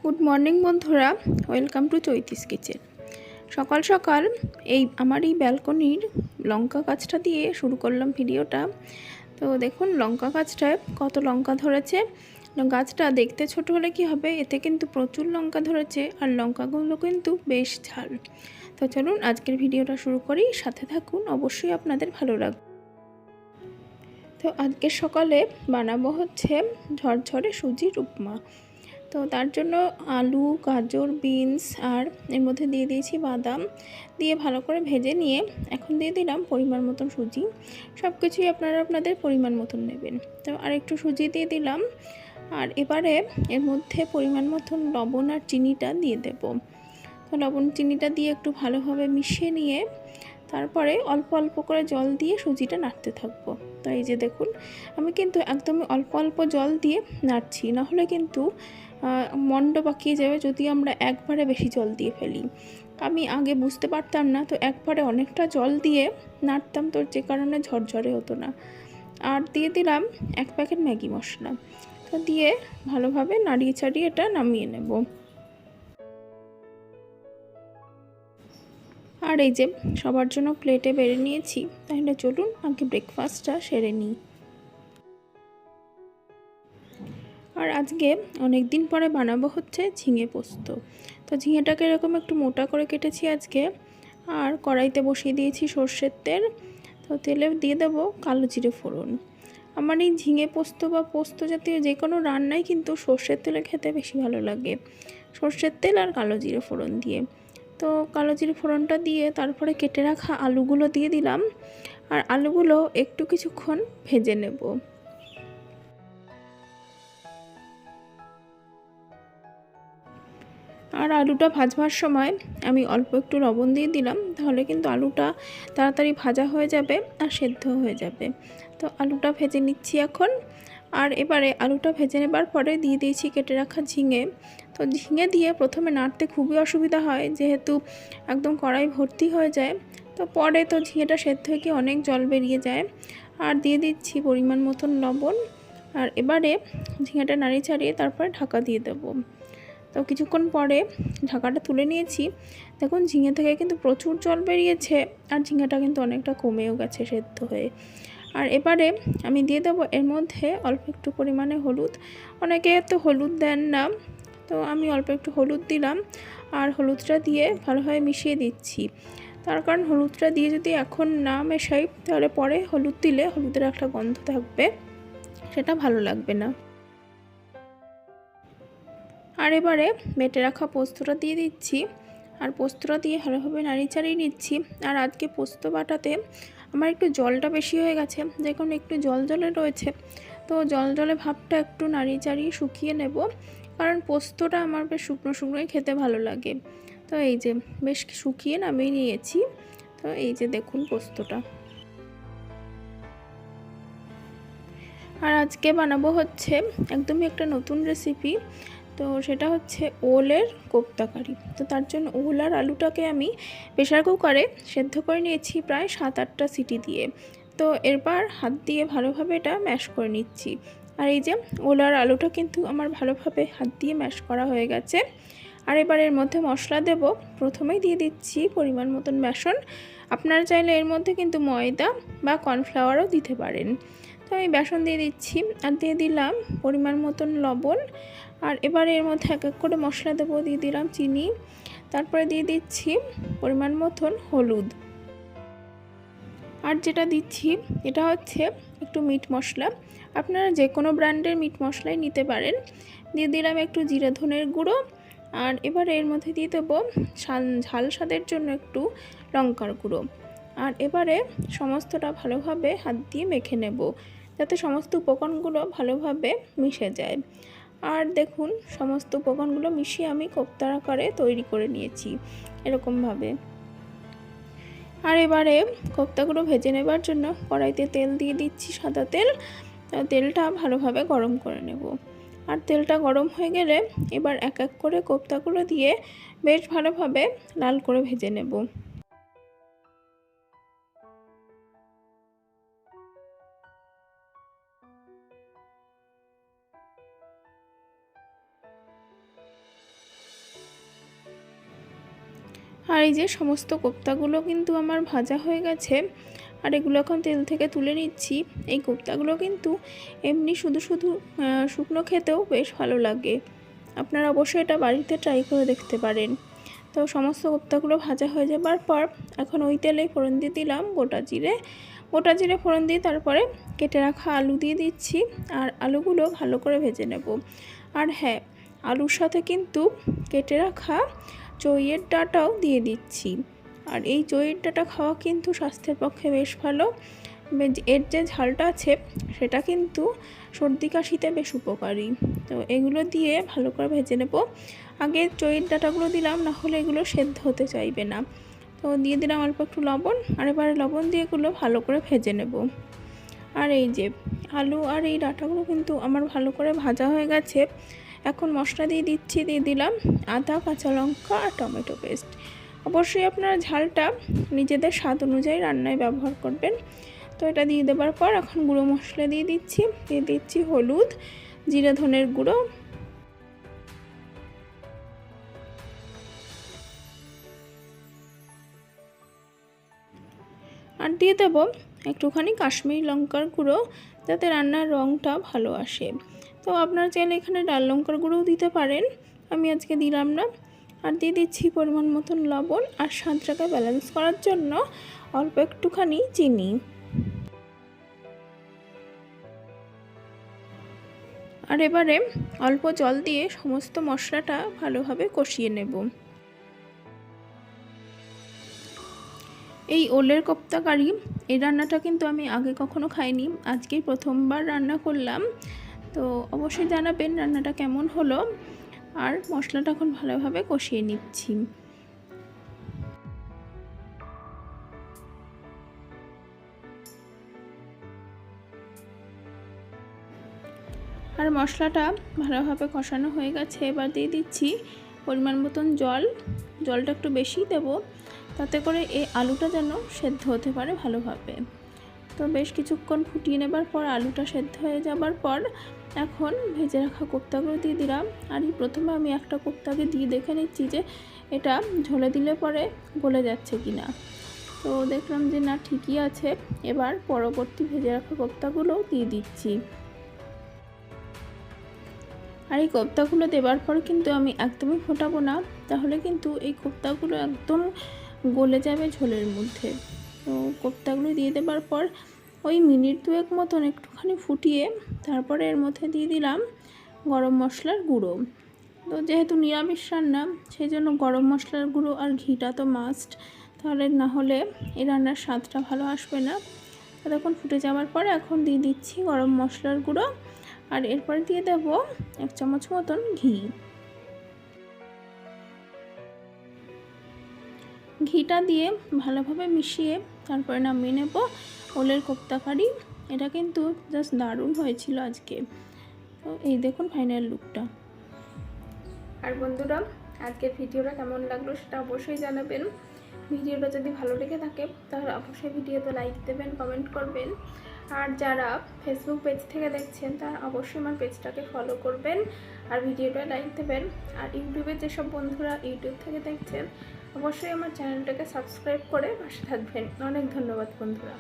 Good morning বন্ধুরা, welcome to চৈতিস kitchen. সকাল সকাল আমার এই ব্যালকনির লঙ্কা গাছটা দিয়ে শুরু করলাম ভিডিওটা। তো দেখুন লঙ্কা গাছটায় কত লঙ্কা ধরেছে। গাছটা দেখতে ছোট হলে কি হবে, এতে কিন্তু প্রচুর লঙ্কা ধরেছে আর লঙ্কাগুলো কিন্তু বেশ ঝাল। তো চলুন আজকের ভিডিওটা শুরু করি, সাথে থাকুন, অবশ্যই আপনাদের ভালো লাগবে। তো আজকের সকালে বানাবো হচ্ছে ঝরঝরে সুজির উপমা। তো তার জন্য আলু, গাজর, বিনস আর এর মধ্যে দিয়ে দিয়েছি বাদাম, দিয়ে ভালো করে ভেজে নিয়ে এখন দিয়ে দিলাম পরিমাণ মতন সুজি। সব কিছুই আপনারা আপনাদের পরিমাণ মতন নেবেন। তো আর একটু সুজি দিয়ে দিলাম, আর এবারে এর মধ্যে পরিমাণ মতন লবণ আর চিনিটা দিয়ে দেব। তো লবণ চিনিটা দিয়ে একটু ভালোভাবে মিশিয়ে নিয়ে তারপরে অল্প অল্প করে জল দিয়ে সুজিটা নাড়তে থাকবো। তো এই যে দেখুন, আমি কিন্তু একদমই অল্প অল্প জল দিয়ে নাড়ছি, নাহলে কিন্তু মন্ড পাকিয়ে যাবে যদি আমরা একবারে বেশি জল দিয়ে ফেলি। আমি আগে বুঝতে পারতাম না, তো একবারে অনেকটা জল দিয়ে নাড়তাম, তো যে কারণে ঝরঝরে হতো না। আর দিয়ে দিলাম 1 প্যাকেট ম্যাগি মশলা। তো দিয়ে ভালোভাবে নাড়িয়ে চাড়িয়ে এটা নামিয়ে নেব। আর এই যে সবার জন্য প্লেটে বেড়ে নিয়েছি, তাহলে চলুন আগে ব্রেকফাস্টটা সেরে নিই। আর আজকে অনেক দিন পরে বানাবো হচ্ছে ঝিঙে পোস্ত। তো ঝিঙেটাকে এরকম একটু মোটা করে কেটেছি আজকে, আর কড়াইতে বসিয়ে দিয়েছি সর্ষের তেল। তো তেলে দিয়ে দেবো কালো জিরে ফোড়ন। আমার এই ঝিঙে পোস্ত বা পোস্ত জাতীয় যে কোনো রান্নাই কিন্তু সর্ষের তেলে খেতে বেশি ভালো লাগে, সর্ষের তেল আর কালো জিরে ফোড়ন দিয়ে। তো কালো জিরে ফোড়নটা দিয়ে তারপরে কেটে রাখা আলুগুলো দিয়ে দিলাম, আর আলুগুলো একটু কিছুক্ষণ ভেজে নেব। আর আলুটা ভাজবার সময় আমি অল্প একটু লবণ দিয়ে দিলাম, তাহলে কিন্তু আলুটা তাড়াতাড়ি ভাজা হয়ে যাবে আর সেদ্ধ হয়ে যাবে। তো আলুটা ভেজে নিচ্ছি এখন। আর এবারে আলুটা ভেজে নেবার পরে দিয়ে দিয়েছি কেটে রাখা ঝিঙে। তো ঝিঙে দিয়ে প্রথমে নাড়তে খুবই অসুবিধা হয়, যেহেতু একদম কড়াই ভর্তি হয়ে যায়। তো পরে তো ঝিঙেটা সেদ্ধ হয়ে গিয়ে অনেক জল বেরিয়ে যায়। আর দিয়ে দিচ্ছি পরিমাণ মতন লবণ। আর এবারে ঝিঙেটা নাড়িয়ে ছাড়িয়ে তারপরে ঢাকা দিয়ে দেবো। তো কিছুক্ষণ পরে ঢাকাটা তুলে নিয়েছি। দেখুন ঝিঙে থেকে কিন্তু প্রচুর জল বেরিয়েছে, আর ঝিঙেটা কিন্তু অনেকটা কমেও গেছে সেদ্ধ হয়ে। আর এবারে আমি দিয়ে দেবো এর মধ্যে অল্প একটু পরিমাণে হলুদ। অনেকে তো হলুদ দেন না, তো আমি অল্প একটু হলুদ দিলাম। আর হলুদটা দিয়ে ভালোভাবে মিশিয়ে দিচ্ছি, তার কারণ হলুদটা দিয়ে যদি এখন না মেশাই তাহলে পরে হলুদ দিলে হলুদের একটা গন্ধ থাকবে, সেটা ভালো লাগবে না। আর এবারে বেটে রাখা পোস্তটা দিয়ে দিচ্ছি, আর পোস্তটা দিয়ে ভালোভাবে নাড়িয়ে চাড়িয়ে নিচ্ছি। আর আজকে পোস্ত বাটাতে আমার একটু জলটা বেশি হয়ে গেছে, দেখুন একটু জল জলে রয়েছে। তো জল জলে ভাবটা একটু নাড়িয়ে চাড়িয়ে শুকিয়ে নেব, কারণ পোস্তটা আমার বেশ শুকনো শুকনোই খেতে ভালো লাগে। তো এই যে বেশ শুকিয়ে নামিয়ে নিয়েছি। তো এই যে দেখুন পোস্তটা। আর আজকে বানাবো হচ্ছে একদমই একটা নতুন রেসিপি। তো সেটা হচ্ছে ওলের কোফতা কারি। তো তার জন্য ওল আর আলুটাকে আমি প্রেসার কুকারে সেদ্ধ করে নিয়েছি প্রায় 7-8টা সিটি দিয়ে। তো এরপর হাত দিয়ে ভালোভাবে এটা ম্যাশ করে নিচ্ছি। আর এই যে ওল আর আলুটা কিন্তু আমার ভালোভাবে হাত দিয়ে ম্যাশ করা হয়ে গেছে। আর এবার এর মধ্যে মশলা দেব। প্রথমেই দিয়ে দিচ্ছি পরিমাণ মতন বেসন। আপনারা চাইলে এর মধ্যে কিন্তু ময়দা বা কর্নফ্লাওয়ারও দিতে পারেন। তো আমি বেসন দিয়ে দিচ্ছি, আর দিয়ে দিলাম পরিমাণ মতন লবণ। আর এবার এর মধ্যে এক এক করে মশলা দেবো। দিয়ে দিলাম চিনি, তারপরে দিয়ে দিচ্ছি পরিমাণ মতন হলুদ। আর যেটা দিচ্ছি এটা হচ্ছে একটু মিট মশলা, আপনারা যে কোনো ব্র্যান্ডের মিট মশলাই নিতে পারেন। দিয়ে দিলাম একটু জিরে ধনের গুঁড়ো। আর এবার এর মধ্যে দিয়ে দেবো ঝাল স্বাদের জন্য একটু লঙ্কার গুঁড়ো। আর এবারে সমস্তটা ভালোভাবে হাত দিয়ে মেখে নেব, যাতে সমস্ত উপকরণগুলো ভালোভাবে মিশে যায়। আর দেখুন সমস্ত উপকরণগুলো মিশিয়ে আমি কোফতার আকারে তৈরি করে নিয়েছি এরকমভাবে। আর এবারে কোফতাগুলো ভেজে নেবার জন্য কড়াইতে তেল দিয়ে দিচ্ছি, সাদা তেল। তেলটা ভালোভাবে গরম করে নেব। আর তেলটা গরম হয়ে গেলে এবার এক এক করে কোফতাগুলো দিয়ে বেশ ভালোভাবে লাল করে ভেজে নেব। আর এই যে সমস্ত কোপ্তাগুলো কিন্তু আমার ভাজা হয়ে গেছে, আর এগুলো এখন তেল থেকে তুলে নিচ্ছি। এই কোপ্তাগুলো কিন্তু এমনি শুধু শুধু শুকনো খেতেও বেশ ভালো লাগে। আপনারা অবশ্যই এটা বাড়িতে ট্রাই করে দেখতে পারেন। তো সমস্ত কোপ্তাগুলো ভাজা হয়ে যাবার পর এখন ওই তেলেই ফোড়ন দিয়ে দিলাম গোটা জিরে ফোড়ন দিয়ে তারপরে কেটে রাখা আলু দিয়ে দিচ্ছি, আর আলুগুলো ভালো করে ভেজে নেব। আর হ্যাঁ, আলুর সাথে কিন্তু কেটে রাখা চইয়ের ডাঁটাও দিয়ে দিচ্ছি। আর এই চইয়ের ডাঁটা খাওয়া কিন্তু স্বাস্থ্যের পক্ষে বেশ ভালো। এর যে ঝালটা আছে সেটা কিন্তু সর্দি কাশিতে বেশ উপকারী। তো এগুলো দিয়ে ভালো করে ভেজে নেব। আগে চইয়ের ডাঁটাগুলো দিলাম, না হলে এগুলো সেদ্ধ হতে চাইবে না। তো দিয়ে দিলাম অল্প একটু লবণ, আর এবারে লবণ দিয়ে এগুলো ভালো করে ভেজে নেব। আর এই যে আলু আর এই ডাঁটাগুলো কিন্তু আমার ভালো করে ভাজা হয়ে গেছে। এখন মশলা দিয়ে দিলাম আদা, কাঁচা লঙ্কা আর টমেটো পেস্ট। অবশ্যই আপনারা ঝালটা নিজেদের স্বাদ অনুযায়ী রান্নায় ব্যবহার করবেন। তো এটা দিয়ে দেওয়ার পর এখন গুঁড়ো মশলা দিয়ে দিচ্ছি হলুদ, জিরে ধনের গুঁড়ো, আর দিয়ে দেবো একটুখানি কাশ্মীরি লঙ্কার গুঁড়ো, যাতে রান্নার রঙটা ভালো আসে। তো আপনারা চাইলে এখানে লাল লঙ্কার গুঁড়োও দিতে পারেন, আমি আজকে দিলাম না। আর দিয়ে দিচ্ছি পরিমাণ মতন লবণ, আর স্বাদটাকে ব্যালেন্স করার জন্য অল্প একটুখানি চিনি। আর এবারে অল্প জল দিয়ে সমস্ত মশলাটা ভালোভাবে কষিয়ে নেব। এই ওলের কোপ্তা কারি, এই রান্নাটা কিন্তু আমি আগে কখনো খাইনি, আজকেই প্রথমবার রান্না করলাম। তো অবশ্যই জানাবেন রান্নাটা কেমন হলো। আর মশলাটা এখন ভালোভাবে কষিয়ে নিচ্ছি। আর মশলাটা ভালোভাবে কষানো হয়ে গেছে। এবার দিয়ে দিচ্ছি পরিমাণ মতন জলটা একটু বেশি দেব, তাতে করে এই আলুটা যেন সেদ্ধ হতে পারে ভালোভাবে। তো বেশ কিছুক্ষণ ফুটিয়ে নেবার পর আলুটা সেদ্ধ হয়ে যাবার পর এখন ভেজে রাখা কোপ্তাগুলো দিয়ে দিলাম। আর প্রথমে আমি একটা কোপ্তাকে দিয়ে দেখে নিচ্ছি যে এটা ঝোলে দিলে পরে গলে যাচ্ছে কি না। তো দেখলাম যে না, ঠিকই আছে। এবার পরবর্তী ভেজে রাখা কোপ্তাগুলোও দিয়ে দিচ্ছি। আর এই কোপ্তাগুলো দেওয়ার পর কিন্তু আমি একদমই ফোটাবো না, তাহলে কিন্তু এই কোপ্তাগুলো একদম গলে যাবে ঝোলের মধ্যে। তো কোপ্তাগুলো দিয়ে দেওয়ার পর ওই মিনিট দুয়েক মতন একটুখানি ফুটিয়ে তারপরে এর মধ্যে দিয়ে দিলাম গরম মশলার গুঁড়ো। তো যেহেতু নিরামিষ রান্না, সেই জন্য গরম মশলার গুঁড়ো আর ঘিটা তো মাস্ট, তাহলে না হলে এই রান্নার স্বাদটা ভালো আসবে না। তো দেখুন ফুটে যাওয়ার পরে এখন দিয়ে দিচ্ছি গরম মশলার গুঁড়ো, আর এরপর দিয়ে দেব 1 চামচ মতন ঘিটা দিয়ে ভালোভাবে মিশিয়ে তারপরে নামিয়ে নেব ওলের কোপ্তা কারি। এটা কিন্তু জাস্ট দারুণ হয়েছিল আজকে। তো এই দেখুন ফাইনাল লুকটা। আর বন্ধুরা, আজকের ভিডিওটা কেমন লাগলো সেটা অবশ্যই জানাবেন। ভিডিওটা যদি ভালো লেগে থাকে তাহলে অবশ্যই ভিডিওতে লাইক দেবেন, কমেন্ট করবেন। আর যারা ফেসবুক পেজ থেকে দেখছেন তারা অবশ্যই আমার পেজটাকে ফলো করবেন আর ভিডিওটা লাইক দেবেন। আর ইউটিউবে যেসব বন্ধুরা ইউটিউব থেকে দেখছেন অবশ্যই আমার চ্যানেলটাকে সাবস্ক্রাইব করে পাশে থাকবেন। অনেক ধন্যবাদ বন্ধুরা।